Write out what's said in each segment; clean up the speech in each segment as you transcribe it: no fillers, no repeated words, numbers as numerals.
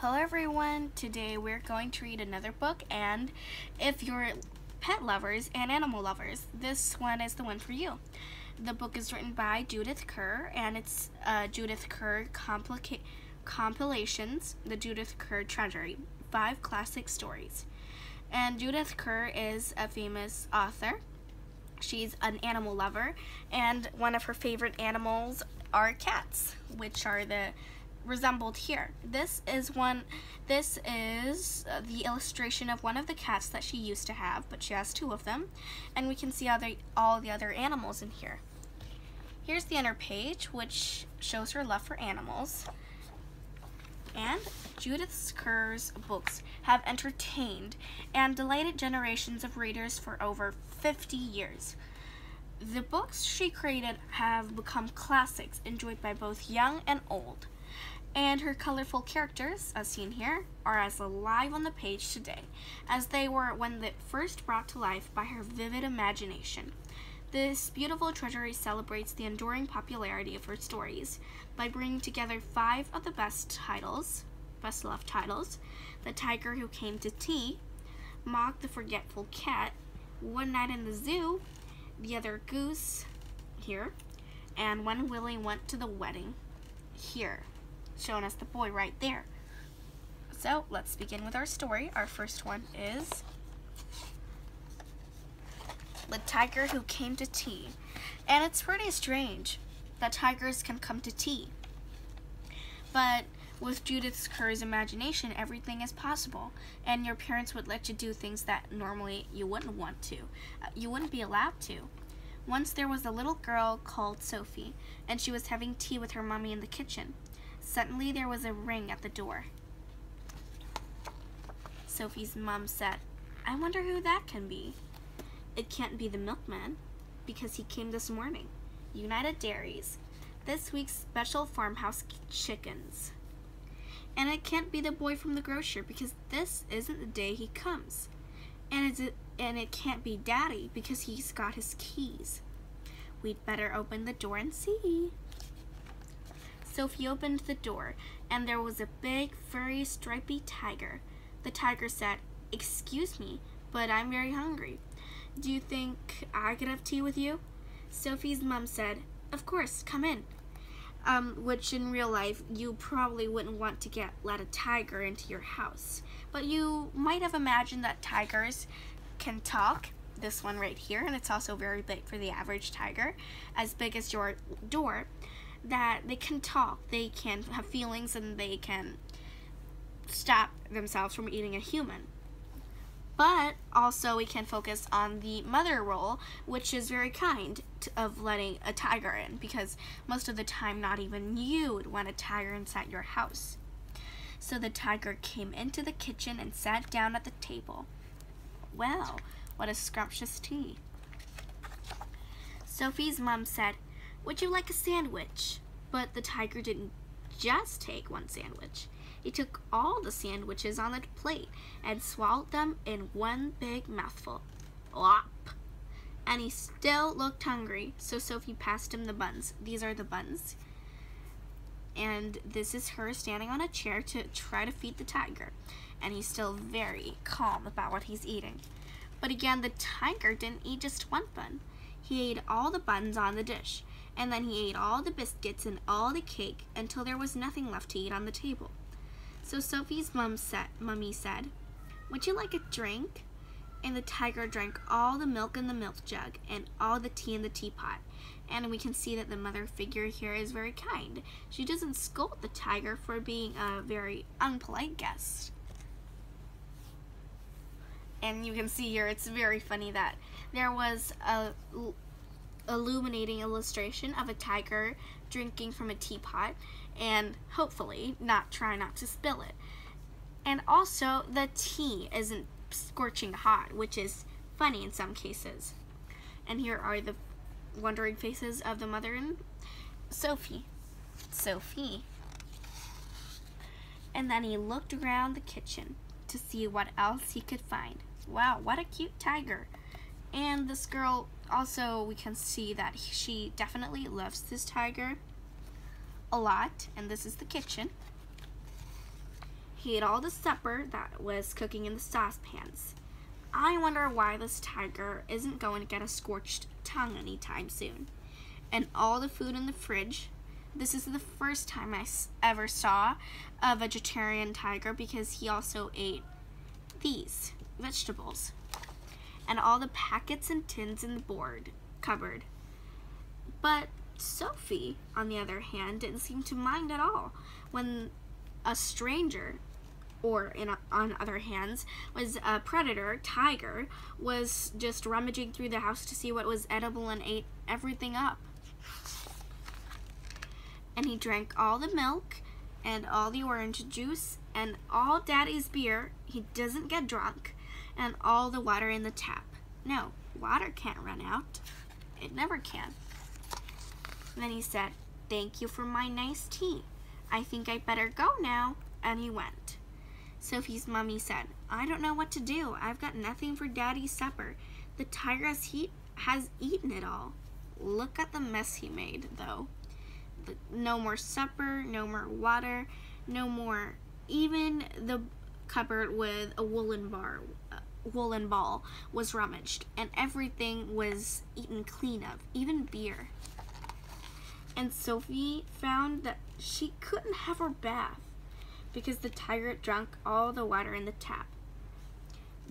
Hello everyone, today we're going to read another book, and if you're pet lovers and animal lovers, this one is the one for you. The book is written by Judith Kerr, and it's Judith Kerr compilations, the Judith Kerr Treasury, 5 classic stories. And Judith Kerr is a famous author. She's an animal lover, and one of her favorite animals are cats, which are resembled here. This is the illustration of one of the cats that she used to have, but she has 2 of them, and we can see all the other animals in here. Here's the inner page, which shows her love for animals. And Judith Kerr's books have entertained and delighted generations of readers for over 50 years. The books she created have become classics enjoyed by both young and old. And her colorful characters, as seen here, are as alive on the page today as they were when they first brought to life by her vivid imagination. This beautiful treasury celebrates the enduring popularity of her stories by bringing together 5 of the best-loved titles: The Tiger Who Came to Tea, Mog the Forgetful Cat, One Night in the Zoo, The Other Goose, here, and When Willie Went to the Wedding, here, showing us the boy right there. So let's begin with our story. Our first one is The Tiger Who Came to Tea. And it's pretty strange that tigers can come to tea. But with Judith Kerr's imagination, everything is possible, and your parents would let you do things that normally you wouldn't want to. You wouldn't be allowed to. Once there was a little girl called Sophie, and she was having tea with her mommy in the kitchen. Suddenly there was a ring at the door. Sophie's mom said, "I wonder who that can be." "It can't be the milkman, because he came this morning. United Dairies, this week's special farmhouse chickens. And it can't be the boy from the grocer, because this isn't the day he comes. And it can't be Daddy, because he's got his keys. We'd better open the door and see." Sophie opened the door, and there was a big, furry, stripy tiger. The tiger said, "Excuse me, but I'm very hungry. Do you think I could have tea with you?" Sophie's mom said, "Of course, come in." Which in real life, you probably wouldn't want to let a tiger into your house. But you might have imagined that tigers can talk. This one right here, and it's also very big for the average tiger, as big as your door, that they can talk, they can have feelings, and they can stop themselves from eating a human. But also we can focus on the mother role, which is very kind of letting a tiger in, because most of the time not even you would want a tiger inside your house. So the tiger came into the kitchen and sat down at the table. Well, what a scrumptious tea. Sophie's mom said, "Would you like a sandwich?" But the tiger didn't just take one sandwich. He took all the sandwiches on the plate and swallowed them in one big mouthful. Whop! And he still looked hungry, so Sophie passed him the buns. These are the buns. And this is her standing on a chair to try to feed the tiger. And he's still very calm about what he's eating. But again, the tiger didn't eat just one bun. He ate all the buns on the dish. And then he ate all the biscuits and all the cake until there was nothing left to eat on the table. So Sophie's mummy said, "Would you like a drink?" And the tiger drank all the milk in the milk jug and all the tea in the teapot. And we can see that the mother figure here is very kind. She doesn't scold the tiger for being a very unpolite guest. And you can see here, it's very funny that there was a illuminating illustration of a tiger drinking from a teapot and hopefully try not to spill it. And also the tea isn't scorching hot, which is funny in some cases. And here are the wondering faces of the mother and Sophie. And then he looked around the kitchen to see what else he could find. Wow, what a cute tiger. And this girl, also we can see that she definitely loves this tiger a lot. And this is the kitchen. He ate all the supper that was cooking in the saucepans. I wonder why this tiger isn't going to get a scorched tongue anytime soon. And all the food in the fridge. This is the first time I ever saw a vegetarian tiger, because he also ate these vegetables. And all the packets and tins in the cupboard. But Sophie, on the other hand, didn't seem to mind at all when a stranger, or on other hands, was a predator, tiger, was just rummaging through the house to see what was edible and ate everything up. And he drank all the milk and all the orange juice and all Daddy's beer. He doesn't get drunk. And all the water in the tap. No, water can't run out. It never can. And then he said, "Thank you for my nice tea. I think I'd better go now." And he went. Sophie's mommy said, "I don't know what to do. I've got nothing for Daddy's supper. The tiger has eaten it all." Look at the mess he made, though. No more supper, no more water, no more. Even the cupboard with a woolen ball was rummaged, and everything was eaten clean of, even beer. And Sophie found that she couldn't have her bath because the tiger drank all the water in the tap.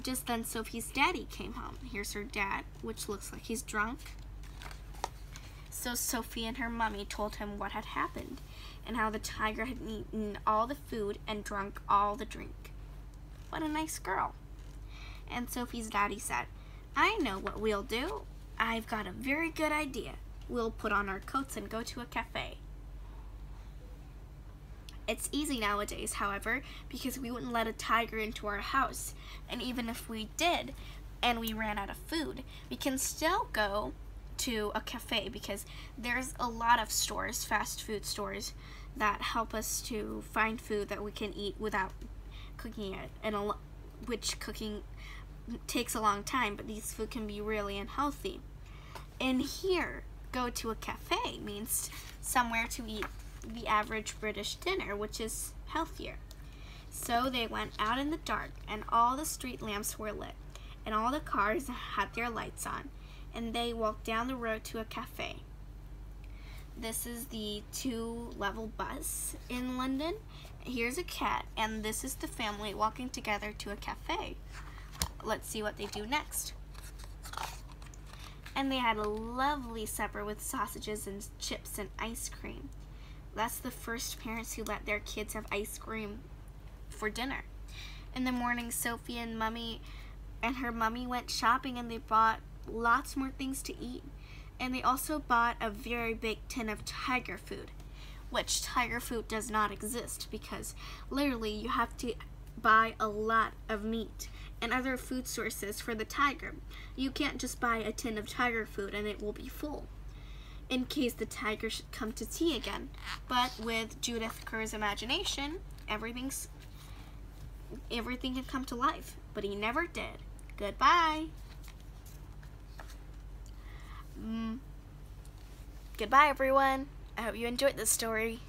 Just then Sophie's daddy came home. Here's her dad, which looks like he's drunk. So Sophie and her mommy told him what had happened and how the tiger had eaten all the food and drunk all the drink. What a nice girl. And Sophie's daddy said, "I know what we'll do. I've got a very good idea. We'll put on our coats and go to a cafe." It's easy nowadays, however, because we wouldn't let a tiger into our house. And even if we did and we ran out of food, we can still go to a cafe, because there's a lot of stores, fast food stores, that help us to find food that we can eat without cooking it, and which cooking takes a long time, but these food can be really unhealthy. And here, go to a cafe means somewhere to eat the average British dinner, which is healthier. So they went out in the dark, and all the street lamps were lit, and all the cars had their lights on, and they walked down the road to a cafe. This is the 2-level bus in London. Here's a cat, and this is the family walking together to a cafe. Let's see what they do next. And they had a lovely supper with sausages and chips and ice cream. That's the first parents who let their kids have ice cream for dinner. In the morning, Sophie and her mommy went shopping, and they bought lots more things to eat. And they also bought a very big tin of tiger food, which tiger food does not exist, because literally you have to buy a lot of meat and other food sources for the tiger. You can't just buy a tin of tiger food and it will be full, in case the tiger should come to tea again. But with Judith Kerr's imagination, everything can come to life. But he never did. Goodbye. Goodbye, everyone. I hope you enjoyed this story.